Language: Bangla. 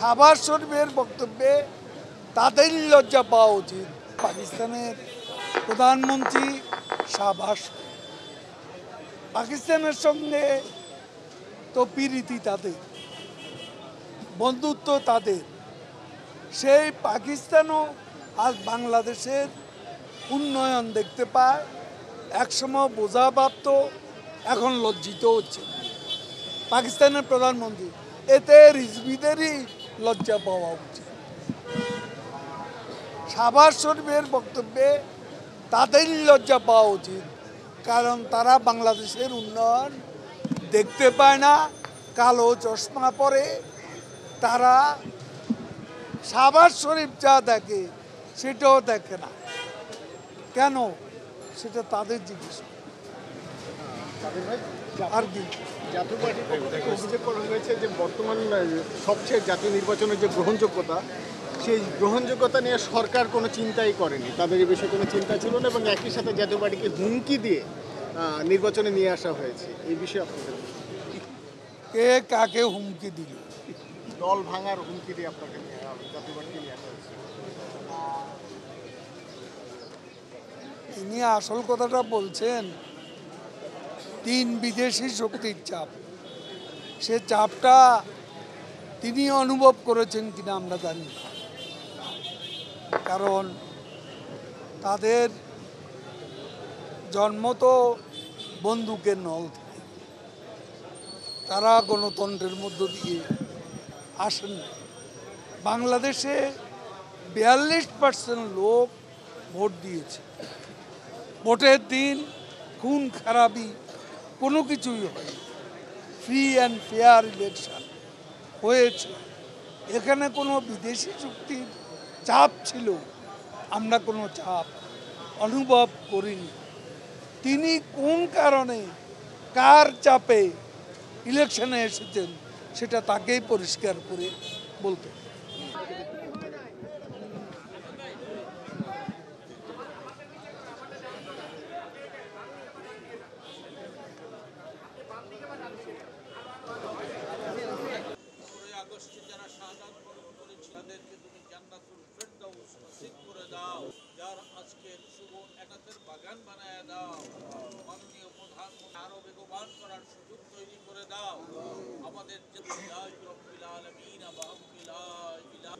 শাহবাজ শরীফের বক্তব্যে তাদের লজ্জা পাওয়া উচিত। পাকিস্তানের প্রধানমন্ত্রী শাহবাজ, পাকিস্তানের সঙ্গে তো প্রীতি তাদের, বন্ধুত্ব তাদের। সেই পাকিস্তানও আজ বাংলাদেশের উন্নয়ন দেখতে পায়, একসময় বোঝা ভাবত, এখন লজ্জিত হচ্ছে পাকিস্তানের প্রধানমন্ত্রী। এতে রিজভিদেরই লজ্জা পাওয়া উচিত। শাহবাজ শরীফের বক্তব্যে তাদের লজ্জা পাওয়া উচিত, কারণ তারা বাংলাদেশের উন্নয়ন দেখতে পায় না, কালো চশমা পরে তারা শাহবাজ শরীফ যা দেখে সেটাও দেখে না। কেন সেটা তাদের জিজ্ঞেস। আর কি জাতীয় পার্টির পক্ষ থেকে অভিযোগ করা হয়েছে যে বর্তমান সবচেয়ে জাতীয় নির্বাচনের যে গ্রহণযোগ্যতা, সেই গ্রহণযোগ্যতা নিয়ে সরকার কোনো চিন্তাই করেনি, তাদের এই বিষয়ে কোনো চিন্তা ছিল না, এবং একই সাথে জাতীয় পার্টিকে হুমকি দিয়ে নির্বাচনে নিয়ে আসা হয়েছে। এই বিষয়ে আপনাদের কে কাকে হুমকি দিল? দল ভাঙার হুমকি দিয়ে আপনাকে জাতীয় পার্টিকে নিয়ে আসা হয়েছে। তিনি আসল কথাটা বলছেন, 3 বিদেশি শক্তির চাপ। সে চাপটা তিনি অনুভব করেছেন কিনা আমরা জানি না, কারণ তাদের জন্ম তো বন্দুকের নল থেকে, তারা গণতন্ত্রের মধ্য দিয়ে আসেন না। বাংলাদেশে 42% লোক ভোট দিয়েছে। ভোটের দিন খুন খারাপি কোনো কিছুই হয়নি, ফ্রি অ্যান্ড ফেয়ার ইলেকশন হয়েছে। এখানে কোনো বিদেশি শক্তির চাপ ছিল, আমরা কোনো চাপ অনুভব করিনি। তিনি কোন কারণে কার চাপে ইলেকশনে এসেছেন সেটা তাকেই পরিষ্কার করে বলতে। যারা শাহাদাত বরণ করেছে তাদেরকে তুমি জান্নাতুল ফেরদাউস নসিব করে দাও। যার আজকের শুভ এনাতের বাগান বানায় দাও। মাননীয় প্রধানমন্ত্রী আরো বেগবান করার সুযোগ তৈরি করে দাও। আমাদের রব্বিল আলামিন আবা লা ইলাহা